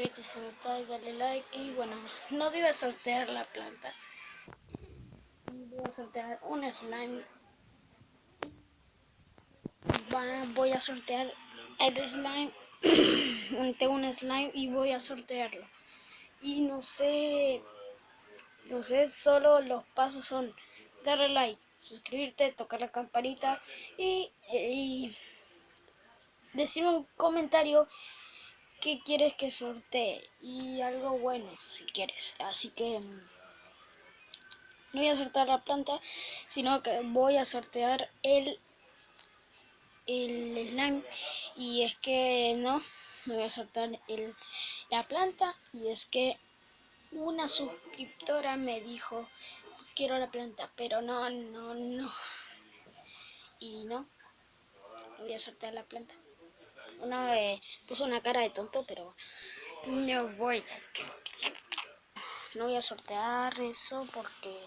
suscríbete si no estás y dale like. Y bueno, no voy a sortear la planta. Voy a sortear un slime. Voy a sortear el slime. Tengo un slime y voy a sortearlo. Y no sé, solo los pasos son darle like, suscribirte, tocar la campanita y decirme un comentario qué quieres que sortee y algo bueno si quieres. Así que no voy a sortear la planta, sino que voy a sortear el slime. Y es que no voy a sortear la planta. Y es que una suscriptora me dijo, quiero la planta, pero no. Y no voy a sortear la planta. Una puso una cara de tonto, pero no voy a sortear eso porque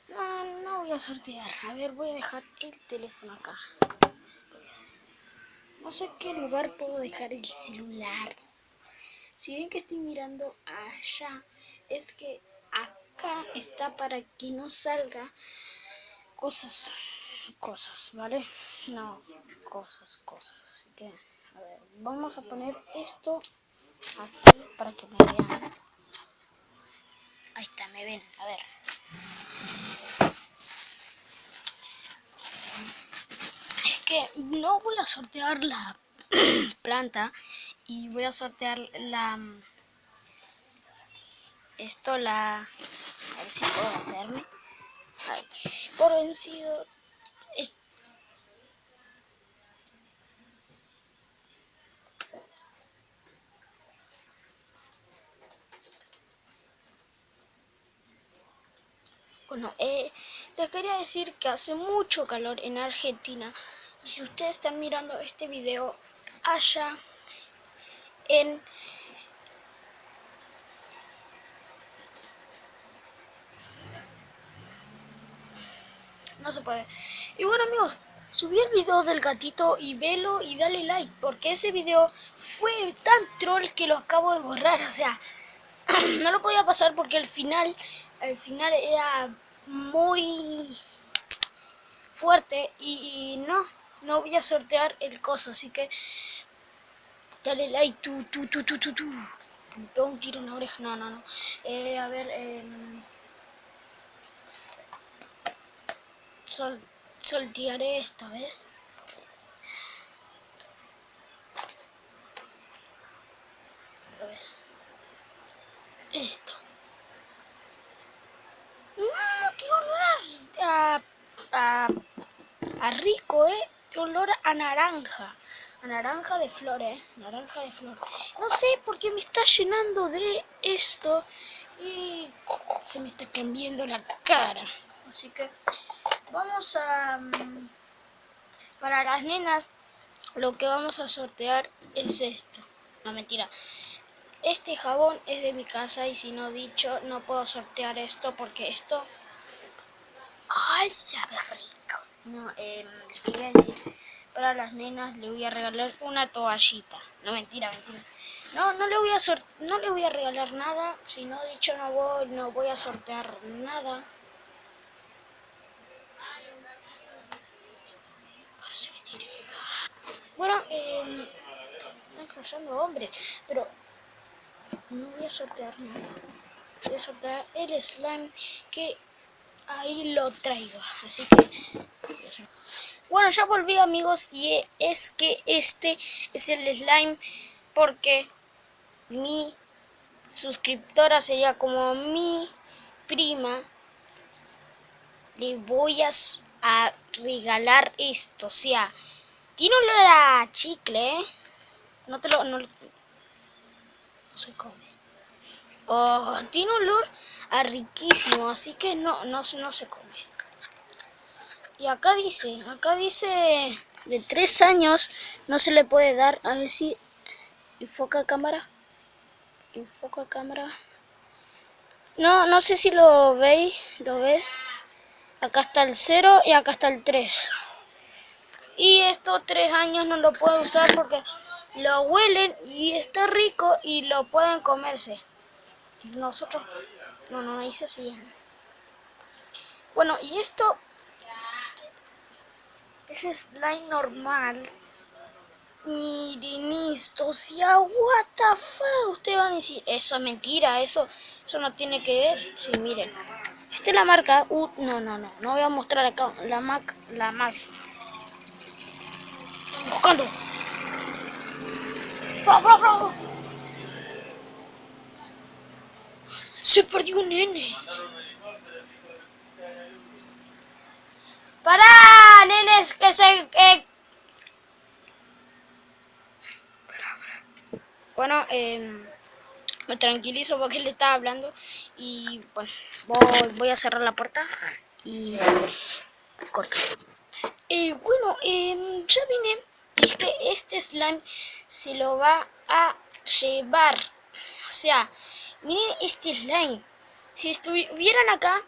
no voy a sortear. A ver, voy a dejar el teléfono acá. No sé qué lugar puedo dejar el celular. Si ven que estoy mirando allá, es que acá está para que no salga cosas, ¿vale? No, cosas. Así que, a ver, vamos a poner esto aquí para que me vean. Ahí está, me ven, a ver. Es que no voy a sortear la planta y voy a sortear a ver si puedo hacerme. Ay, por vencido. Bueno, les quería decir que hace mucho calor en Argentina. Y si ustedes están mirando este video allá en... No se puede. Y bueno, amigos, subí el video del gatito y velo y dale like. Porque ese video fue tan troll que lo acabo de borrar. O sea, no lo podía pasar porque el final era muy fuerte. Y no voy a sortear el coso. Así que dale like, tú. Me pego un tiro en la oreja. No. A ver, soltearé esto, a ver. A ver. Esto. Tiene olor a rico, olor a naranja. A naranja de flor, naranja de flor. No sé por qué me está llenando de esto y se me está cambiando la cara. Así que vamos a... para las nenas, lo que vamos a sortear es esto. No, mentira. Este jabón es de mi casa y si no dicho, no puedo sortear esto porque esto... ¡Ay, sabe rico! No, les quería decir, para las nenas le voy a regalar una toallita. No, mentira. No le voy a regalar nada. Si no dicho, no voy a sortear nada. Ahora se me tiene que caer. Bueno, están cruzando hombres, pero no voy a sortear nada. Voy a sortear el slime que ahí lo traigo. Así que... Bueno, ya volví, amigos, y es que este es el slime porque mi suscriptora sería como mi prima. Le voy a regalar esto, o sea, tiene olor a chicle, no se come. Oh, tiene olor a riquísimo, así que no se come. Y acá dice de 3 años no se le puede dar. A ver si enfoca cámara. No sé si lo veis, lo ves. Acá está el 0 y acá está el 3. Y estos 3 años no lo puedo usar porque lo huelen y está rico y lo pueden comerse. Nosotros, no hice así. Bueno, y esto es slime normal. Miren esto, o sea, what the fuck. Ustedes van a decir, eso es mentira, eso no tiene que ver. Sí, miren. Esta es la marca. No voy a mostrar acá la más. Buscando. ¡Bra! Se perdió un nene. ¡Para, nenes! Que se... Bueno, me tranquilizo porque le estaba hablando. Y bueno, voy a cerrar la puerta. Y corto. Bueno, ya vine. Este slime se lo va a llevar. O sea, miren este slime. Si estuvieran acá,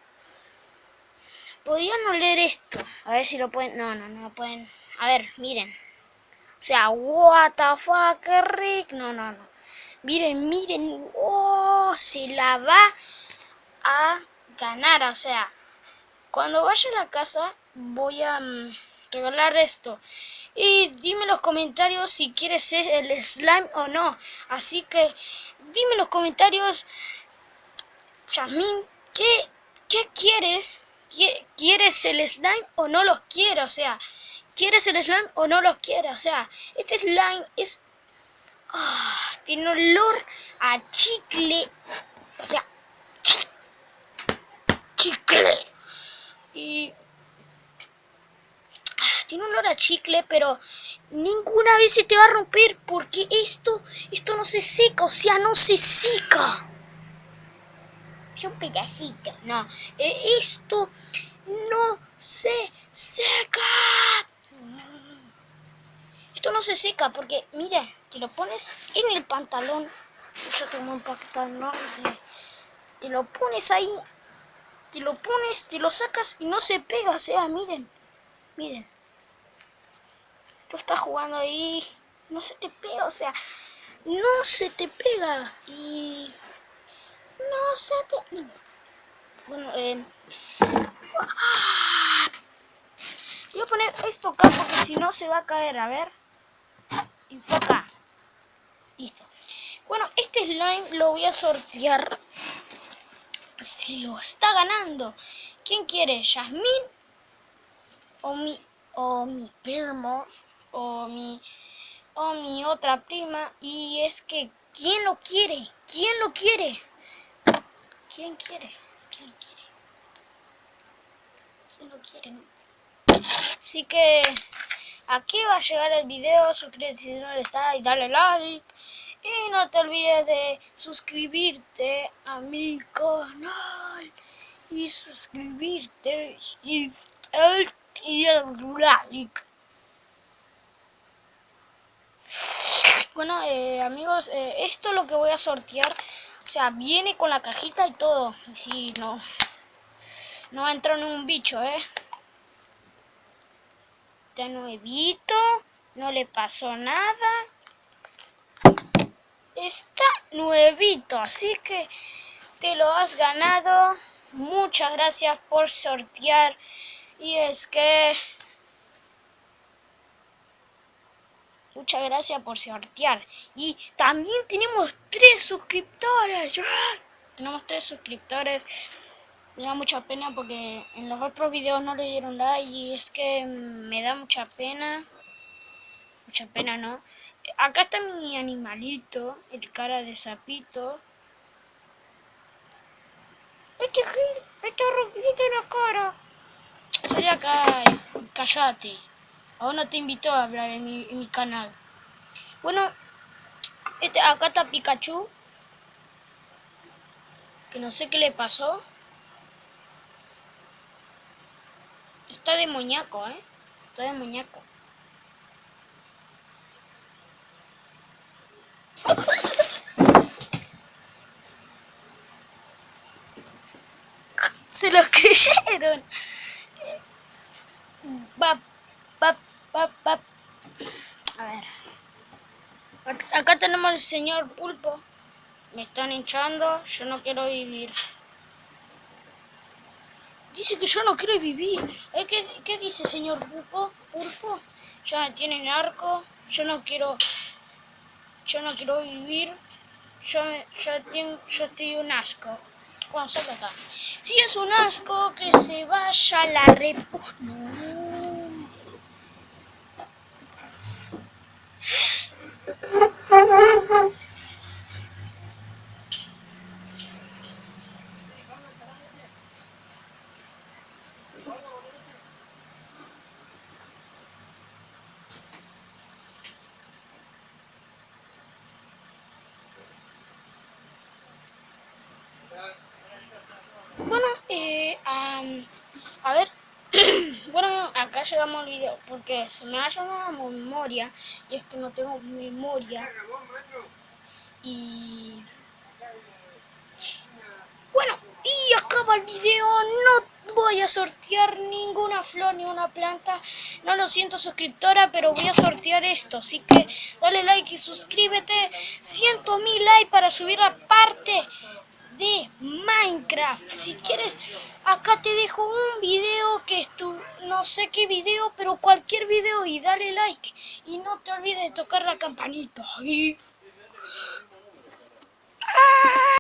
podían oler esto. A ver si lo pueden... No pueden. A ver, miren. O sea, what the fuck, qué rico. No. Miren. Oh, se la va a ganar. O sea, cuando vaya a la casa, voy a regalar esto. Y dime en los comentarios si quieres el slime o no. Así que dime en los comentarios, Yasmín, ¿qué quieres? ¿Quieres el slime o no los quieres? O sea, ¿quieres el slime o no los quieres? O sea, este slime es... tiene olor a chicle. O sea, chicle. Y... tiene olor a chicle, pero ninguna vez se te va a romper porque esto no se seca, o sea, no se seca. Es un pedacito, no. Esto no se seca. Esto no se seca porque, mira, te lo pones en el pantalón. Yo tengo un pantalón, te lo pones ahí, te lo sacas y no se pega, o sea, miren. Tú estás jugando ahí, no se te pega, o sea, no se te pega y no se te... No. Bueno, voy a poner esto acá porque si no se va a caer, a ver, enfoca, listo. Bueno, este slime lo voy a sortear, se lo está ganando. ¿Quién quiere? ¿Yasmín? O mi primo, o mi otra prima. Y es que, ¿quién lo quiere? ¿Quién lo quiere? ¿Quién quiere? ¿Quién lo quiere? ¿Quién lo quiere? ¿No? Así que aquí va a llegar el video. Suscríbete si no lo está y dale like. Y no te olvides de suscribirte a mi canal. Y suscribirte y el like. Bueno, amigos, esto es lo que voy a sortear. O sea, viene con la cajita y todo. Sí, no va a entrar en un bicho, Está nuevito, no le pasó nada. Está nuevito, así que te lo has ganado. Muchas gracias por sortear. Y es que... muchas gracias por sortear. Y también tenemos 3 suscriptores. Tenemos 3 suscriptores. Me da mucha pena porque en los otros videos no le dieron like. Y es que me da mucha pena. Mucha pena, ¿no? Acá está mi animalito. El cara de sapito. Está rompidito en la cara. Salí acá y callate. Aún no te invito a hablar en mi canal. Bueno, acá está Pikachu. Que no sé qué le pasó. Está de muñeco, Está de muñeco. Se lo creyeron. Va. A ver. Acá tenemos al señor Pulpo. Me están hinchando, yo no quiero vivir. Dice que yo no quiero vivir. ¿Qué dice señor Pulpo? ¿Pulpo? Ya me tienen arco, yo no quiero vivir. Yo estoy un asco. Bueno, sal de acá. Si es un asco, que se vaya a la repu... No. Bueno, a ver, bueno, acá llegamos al video porque se me ha llamado memoria y es que no tengo memoria y bueno, y acaba el video. No voy a sortear ninguna flor ni una planta, no lo siento suscriptora, pero voy a sortear esto, así que dale like y suscríbete. 100.000 likes para subir la parte de Minecraft. Si quieres, acá te dejo un video que es no sé qué video, pero cualquier video, y dale like y no te olvides de tocar la campanita. ¡Ah!